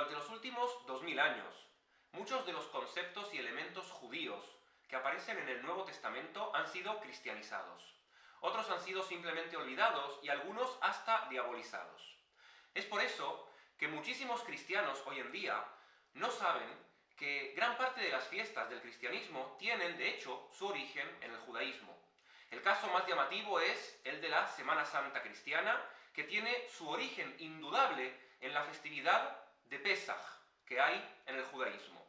Durante los últimos 2000 años, muchos de los conceptos y elementos judíos que aparecen en el Nuevo Testamento han sido cristianizados. Otros han sido simplemente olvidados y algunos hasta diabolizados. Es por eso que muchísimos cristianos hoy en día no saben que gran parte de las fiestas del cristianismo tienen, de hecho, su origen en el judaísmo. El caso más llamativo es el de la Semana Santa cristiana, que tiene su origen indudable en la festividad de Pesaj que hay en el judaísmo.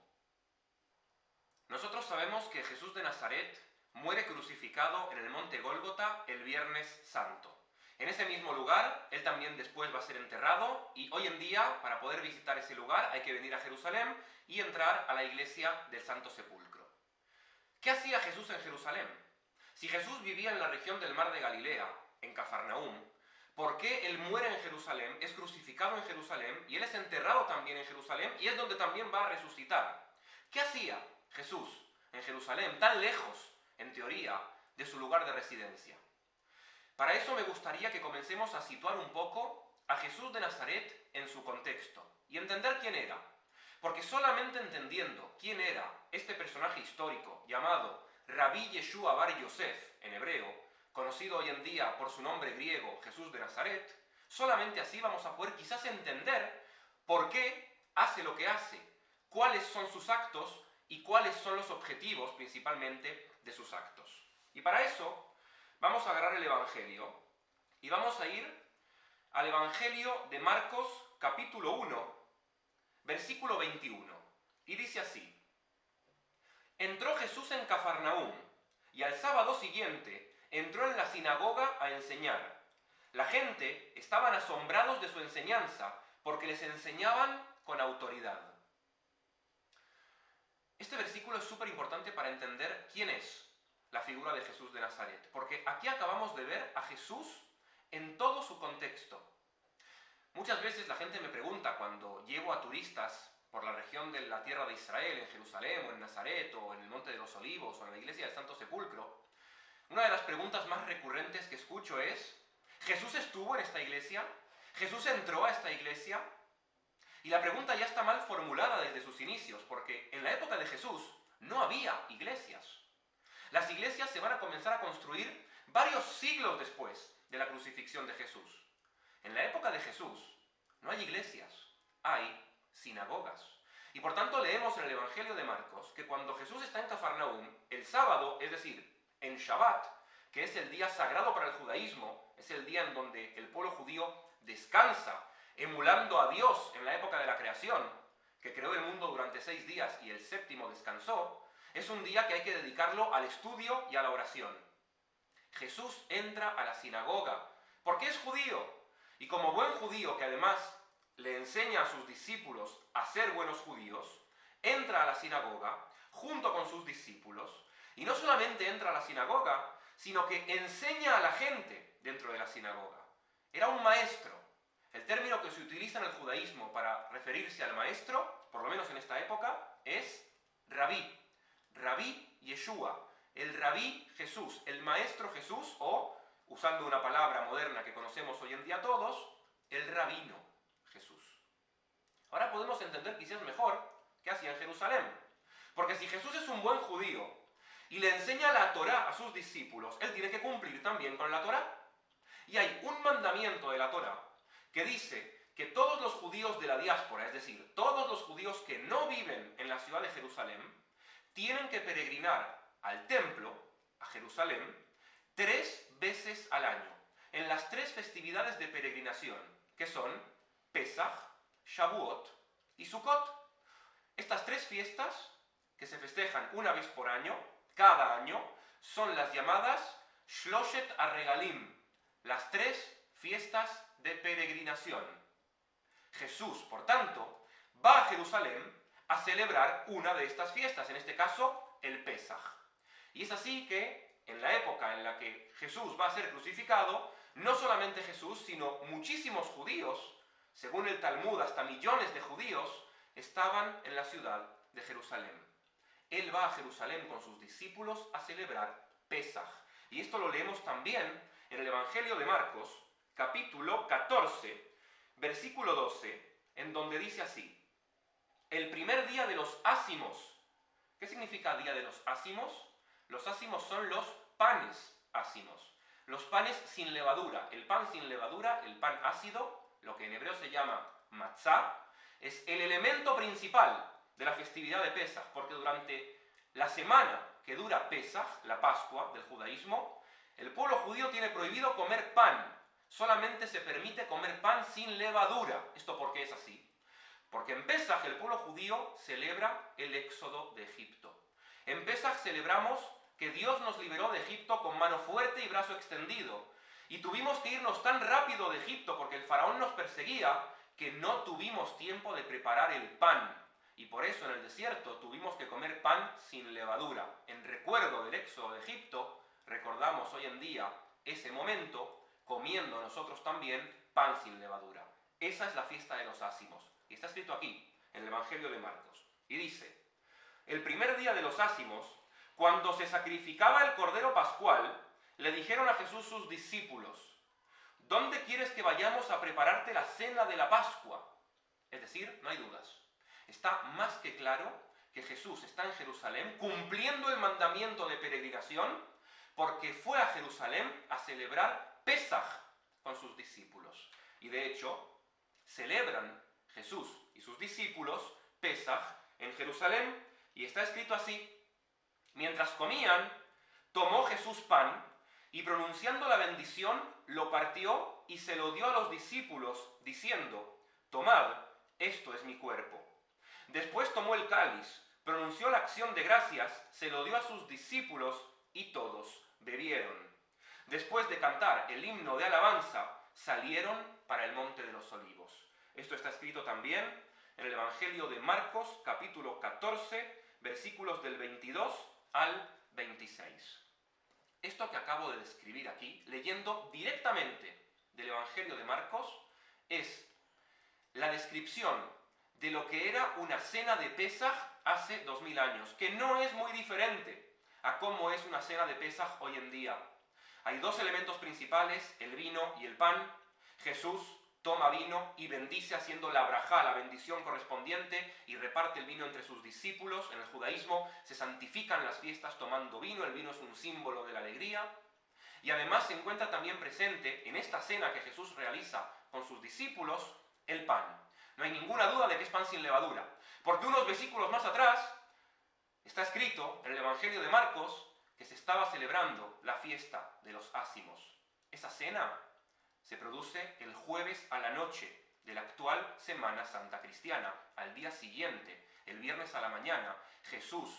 Nosotros sabemos que Jesús de Nazaret muere crucificado en el monte Gólgota el Viernes Santo. En ese mismo lugar, él también después va a ser enterrado y hoy en día, para poder visitar ese lugar, hay que venir a Jerusalén y entrar a la iglesia del Santo Sepulcro. ¿Qué hacía Jesús en Jerusalén? Si Jesús vivía en la región del Mar de Galilea, en Cafarnaúm, ¿por qué él muere en Jerusalén, es crucificado en Jerusalén y él es enterrado también en Jerusalén y es donde también va a resucitar? ¿Qué hacía Jesús en Jerusalén, tan lejos, en teoría, de su lugar de residencia? Para eso me gustaría que comencemos a situar un poco a Jesús de Nazaret en su contexto y entender quién era. Porque solamente entendiendo quién era este personaje histórico llamado Rabí Yeshua bar Yosef en hebreo, conocido hoy en día por su nombre griego Jesús de Nazaret, solamente así vamos a poder quizás entender por qué hace lo que hace, cuáles son sus actos y cuáles son los objetivos principalmente de sus actos. Y para eso vamos a agarrar el Evangelio y vamos a ir al Evangelio de Marcos capítulo 1, versículo 21. Y dice así: Entró Jesús en Cafarnaúm y al sábado siguiente entró en la sinagoga a enseñar. La gente estaban asombrados de su enseñanza porque les enseñaban con autoridad. Este versículo es súper importante para entender quién es la figura de Jesús de Nazaret, porque aquí acabamos de ver a Jesús en todo su contexto. Muchas veces la gente me pregunta cuando llevo a turistas por la región de la tierra de Israel, en Jerusalén o en Nazaret o en el Monte de los Olivos o en la iglesia del Santo Sepulcro, una de las preguntas más recurrentes que escucho es: ¿Jesús estuvo en esta iglesia? ¿Jesús entró a esta iglesia? Y la pregunta ya está mal formulada desde sus inicios, porque en la época de Jesús no había iglesias. Las iglesias se van a comenzar a construir varios siglos después de la crucifixión de Jesús. En la época de Jesús no hay iglesias, hay sinagogas. Y por tanto leemos en el Evangelio de Marcos que cuando Jesús está en Cafarnaúm, el sábado, es decir, en Shabbat, que es el día sagrado para el judaísmo, es el día en donde el pueblo judío descansa, emulando a Dios en la época de la creación, que creó el mundo durante 6 días y el séptimo descansó, es un día que hay que dedicarlo al estudio y a la oración. Jesús entra a la sinagoga porque es judío, y como buen judío que además le enseña a sus discípulos a ser buenos judíos, entra a la sinagoga junto con sus discípulos. Y no solamente entra a la sinagoga, sino que enseña a la gente dentro de la sinagoga. Era un maestro. El término que se utiliza en el judaísmo para referirse al maestro, por lo menos en esta época, es rabí. Rabí Yeshua, el rabí Jesús, el maestro Jesús, o, usando una palabra moderna que conocemos hoy en día todos, el rabino Jesús. Ahora podemos entender quizás mejor qué hacía en Jerusalén. Porque si Jesús es un buen judío y le enseña la Torá a sus discípulos, él tiene que cumplir también con la Torá. Y hay un mandamiento de la Torá que dice que todos los judíos de la diáspora, es decir, todos los judíos que no viven en la ciudad de Jerusalén, tienen que peregrinar al templo, a Jerusalén, 3 veces al año, en las 3 festividades de peregrinación, que son Pesaj, Shavuot y Sukkot. Estas 3 fiestas, que se festejan una vez por año, cada año, son las llamadas Shloshet HaRegalim, las 3 fiestas de peregrinación. Jesús, por tanto, va a Jerusalén a celebrar una de estas fiestas, en este caso, el Pesaj. Y es así que, en la época en la que Jesús va a ser crucificado, no solamente Jesús, sino muchísimos judíos, según el Talmud, hasta millones de judíos, estaban en la ciudad de Jerusalén. Él va a Jerusalén con sus discípulos a celebrar Pesaj. Y esto lo leemos también en el Evangelio de Marcos, capítulo 14, versículo 12, en donde dice así: el primer día de los ácimos. ¿Qué significa día de los ácimos? Los ácimos son los panes ácimos. Los panes sin levadura. El pan sin levadura, el pan ácido, lo que en hebreo se llama matzá, es el elemento principal de la festividad de Pesaj, porque durante la semana que dura Pesaj, la Pascua del judaísmo, el pueblo judío tiene prohibido comer pan. Solamente se permite comer pan sin levadura. ¿Esto por qué es así? Porque en Pesaj el pueblo judío celebra el éxodo de Egipto. En Pesaj celebramos que Dios nos liberó de Egipto con mano fuerte y brazo extendido. Y tuvimos que irnos tan rápido de Egipto porque el faraón nos perseguía que no tuvimos tiempo de preparar el pan. Y por eso en el desierto tuvimos que comer pan sin levadura. En recuerdo del éxodo de Egipto, recordamos hoy en día ese momento comiendo nosotros también pan sin levadura. Esa es la fiesta de los ácimos. Y está escrito aquí, en el Evangelio de Marcos. Y dice, el primer día de los ácimos, cuando se sacrificaba el cordero pascual, le dijeron a Jesús sus discípulos, ¿dónde quieres que vayamos a prepararte la cena de la Pascua? Es decir, no hay dudas. Está más que claro que Jesús está en Jerusalén cumpliendo el mandamiento de peregrinación porque fue a Jerusalén a celebrar Pesaj con sus discípulos. Y de hecho, celebran Jesús y sus discípulos Pesaj en Jerusalén y está escrito así. Mientras comían, tomó Jesús pan y pronunciando la bendición, lo partió y se lo dio a los discípulos, diciendo, tomad, esto es mi cuerpo. Después tomó el cáliz, pronunció la acción de gracias, se lo dio a sus discípulos y todos bebieron. Después de cantar el himno de alabanza, salieron para el monte de los olivos. Esto está escrito también en el Evangelio de Marcos, capítulo 14, versículos del 22 al 26. Esto que acabo de describir aquí, leyendo directamente del Evangelio de Marcos, es la descripción de lo que era una cena de Pesaj hace 2000 años, que no es muy diferente a cómo es una cena de Pesaj hoy en día. Hay dos elementos principales, el vino y el pan. Jesús toma vino y bendice haciendo la brajá, la bendición correspondiente, y reparte el vino entre sus discípulos. En el judaísmo se santifican las fiestas tomando vino, el vino es un símbolo de la alegría. Y además se encuentra también presente en esta cena que Jesús realiza con sus discípulos, el pan. No hay ninguna duda de que es pan sin levadura, porque unos versículos más atrás está escrito en el Evangelio de Marcos que se estaba celebrando la fiesta de los ácimos. Esa cena se produce el jueves a la noche de la actual Semana Santa Cristiana. Al día siguiente, el viernes a la mañana, Jesús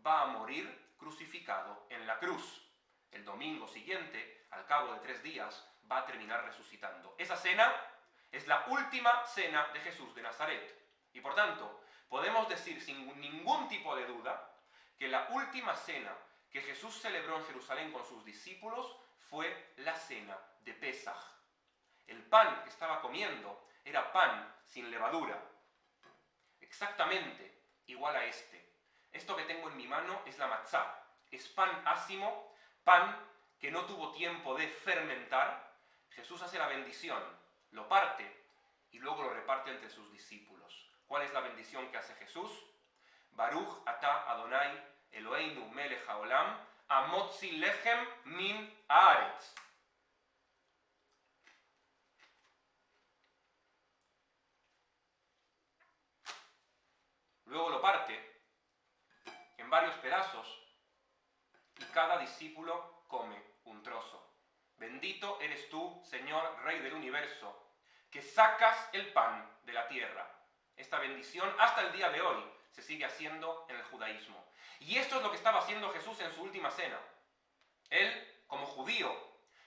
va a morir crucificado en la cruz. El domingo siguiente, al cabo de 3 días, va a terminar resucitando. Esa cena es la última cena de Jesús de Nazaret. Y por tanto, podemos decir sin ningún tipo de duda que la última cena que Jesús celebró en Jerusalén con sus discípulos fue la cena de Pesaj. El pan que estaba comiendo era pan sin levadura, exactamente igual a este. Esto que tengo en mi mano es la matzá, es pan ácimo, pan que no tuvo tiempo de fermentar. Jesús hace la bendición, lo parte y luego lo reparte entre sus discípulos. ¿Cuál es la bendición que hace Jesús? Baruch atah Adonai Eloheinu melech haolam, amotzi lechem min haaretz. Luego lo parte en varios pedazos y cada discípulo come un trozo. Bendito eres tú, Señor, Rey del universo, que sacas el pan de la tierra. Esta bendición hasta el día de hoy se sigue haciendo en el judaísmo. Y esto es lo que estaba haciendo Jesús en su última cena. Él, como judío,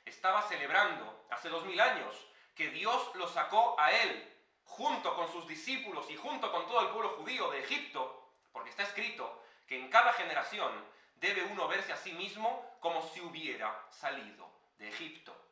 estaba celebrando hace 2000 años que Dios lo sacó a él, junto con sus discípulos y junto con todo el pueblo judío de Egipto, porque está escrito que en cada generación debe uno verse a sí mismo como si hubiera salido de Egipto.